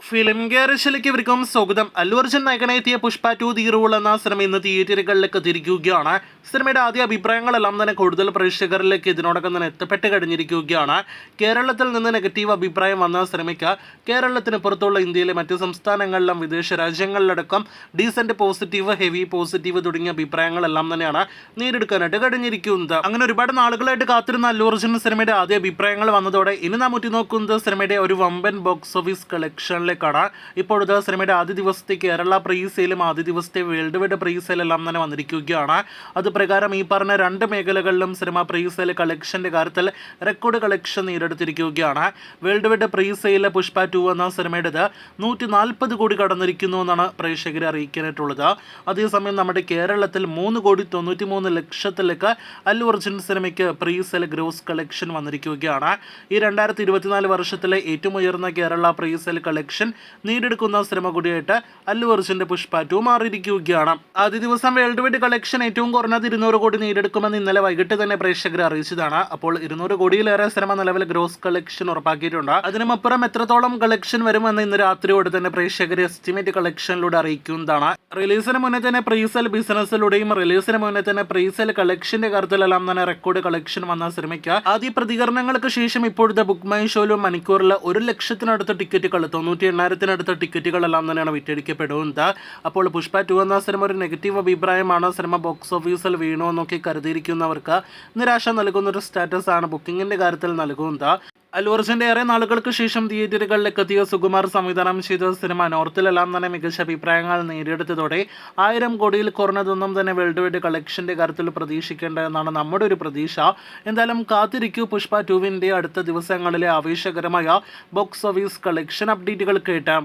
Film ഗാരേജിലേക്ക് ഇവർക്കും സ്വാഗതം. Allu Arjun നായകനെത്തിയ Pushpa 2 the rule എന്ന സിനിമ ഇന്ന് തിയേറ്ററുകളിലേക്ക് തിരിക്കുകയാണ്. സിനിമയുടെ ആദ്യ അഭിപ്രായങ്ങളെല്ലാം തന്നെ കൂടുതൽ പ്രേക്ഷകരിലേക്ക് ഇതിനോടകം തന്നെ എത്തപ്പെട്ട് കഴിഞ്ഞിരിക്കുകയാണ്. കേരളത്തിൽ നിന്ന് നെഗറ്റീവ് അഭിപ്രായം വന്ന സിനിമയ്ക്ക് കേരളത്തിന് പുറത്തുള്ള ഇന്ത്യയിലെ മറ്റ് സംസ്ഥാനങ്ങളിലും വിദേശ രാജ്യങ്ങളിലടക്കം ഡീസന്റ് പോസിറ്റീവ്, ഹെവി പോസിറ്റീവ് തുടങ്ങിയ അഭിപ്രായങ്ങളെല്ലാം തന്നെയാണ് നേടിയെടുക്കാനായിട്ട് കഴിഞ്ഞിരിക്കുന്നത്. അങ്ങനെ ഒരുപാട് നാളുകളായിട്ട് കാത്തിരുന്ന അല്ലു അർജുൻ സിനിമയുടെ ആദ്യ അഭിപ്രായങ്ങൾ വന്നതോടെ ഇനി നാം ഉറ്റുനോക്കുന്നത് സിനിമയുടെ ഒരു വമ്പൻ ബോക്സ് ഓഫീസ് കളക്ഷനിലേക്ക്. ഇപ്പോഴത്തെ സിനിമയുടെ ആദ്യ ദിവസത്തെ കേരള പ്രീ സെയിലും ആദ്യ ദിവസത്തെ വേൾഡ് വൈഡ് പ്രീ സെയിൽ എല്ലാം തന്നെ വന്നിരിക്കുകയാണ്. അത് പ്രകാരം ഈ പറഞ്ഞ രണ്ട് മേഖലകളിലും സിനിമ പ്രീ സെയിൽ കളക്ഷന്റെ കാര്യത്തിൽ റെക്കോർഡ് കളക്ഷൻ നേടിയെടുത്തിരിക്കുകയാണ്. World wide pre sale Pushpa 2 എന്ന സിനിമയുടേത് 140 കോടി കടന്നിരിക്കുന്നു എന്നാണ് പ്രേക്ഷകരെ അറിയിക്കാനായിട്ടുള്ളത്. അതേസമയം നമ്മുടെ കേരളത്തിൽ 3,93,00,000 അല്ലു അർജുൻ സിനിമയ്ക്ക് പ്രീ സെയിൽ ഗ്രോസ് കളക്ഷൻ വന്നിരിക്കുകയാണ്. ഈ 2024 വർഷത്തിലെ ഏറ്റവും ഉയർന്ന കേരള പ്രീ സെയിൽ കളക്ഷൻ നേടിയെടുക്കുന്ന സിനിമ കൂടിയായിട്ട് അല്ലു അർജുന്റെ പുഷ്പ 2 മാറിയിരിക്കുകയാണ്. ആദ്യ ദിവസം വേൾഡ് വൈഡ് കളക്ഷൻ ഏറ്റവും കുറഞ്ഞത് 200 കോടി നേടിയെടുക്കുമെന്ന് ഇന്നലെ വൈകിട്ട് തന്നെ പ്രേക്ഷകരെ അറിയിച്ചതാണ്. അപ്പോൾ 200 കോടിയിലേറെ സിനിമ നിലവിൽ ഗ്രോസ് കളക്ഷൻ ഉറപ്പാക്കിയിട്ടുണ്ട്. അതിനുമപ്പുറം എത്രത്തോളം കളക്ഷൻ വരുമെന്ന് ഇന്ന് രാത്രിയോടെ തന്നെ പ്രേക്ഷകരെ എസ്റ്റിമേറ്റ് കളക്ഷനിലൂടെ അറിയിക്കുന്നതാണ്. റിലീസിന് മുന്നേ തന്നെ പ്രീസെൽ ബിസിനസ്സിലൂടെയും റിലീസിന് മുന്നേ തന്നെ പ്രീസെൽ കളക്ഷന്റെ കാര്യത്തിലെല്ലാം തന്നെ റെക്കോർഡ് കളക്ഷൻ വന്ന സിനിമയ്ക്ക് ആദ്യ പ്രതികരണങ്ങൾക്ക് ശേഷം ഇപ്പോഴത്തെ ബുക്ക് മൈ ഷോയിലും മണിക്കൂറിൽ 1,00,000-നടുത്ത് ടിക്കറ്റുകൾ, 98,000-നടുത്ത ടിക്കറ്റുകളെല്ലാം തന്നെയാണ് വിറ്റഴിക്കപ്പെടുന്നത്. അപ്പോൾ പുഷ്പ 2 എന്ന സിനിമ ഒരു നെഗറ്റീവ് അഭിപ്രായമാണ്. സിനിമ ബോക്സ് ഓഫീസിൽ വീണോന്നൊക്കെ കരുതിയിരിക്കുന്നവർക്ക് നിരാശ നൽകുന്ന ഒരു സ്റ്റാറ്റസ് ആണ് ബുക്കിങ്ങിന്റെ കാര്യത്തിൽ നൽകുന്നത്. അല്ലു അർജുന്റെ ഏറെ നാളുകൾക്ക് ശേഷം തിയേറ്ററുകളിലേക്ക് എത്തിയ സുകുമാർ സംവിധാനം ചെയ്ത സിനിമ നോർത്തിലെല്ലാം തന്നെ മികച്ച അഭിപ്രായങ്ങൾ നേടിയെടുത്തതോടെ 1000 കോടിയിൽ കുറഞ്ഞതൊന്നും തന്നെ വേൾഡ് വൈഡ് കളക്ഷന്റെ കാര്യത്തിൽ പ്രതീക്ഷിക്കേണ്ടതെന്നാണ് നമ്മുടെ ഒരു പ്രതീക്ഷ. എന്തായാലും കാത്തിരിക്കൂ പുഷ്പ 2വിന്റെ അടുത്ത ദിവസങ്ങളിലെ ആവേശകരമായ ബോക്സ് ഓഫീസ് കളക്ഷൻ അപ്ഡേറ്റുകൾ കേട്ടാം.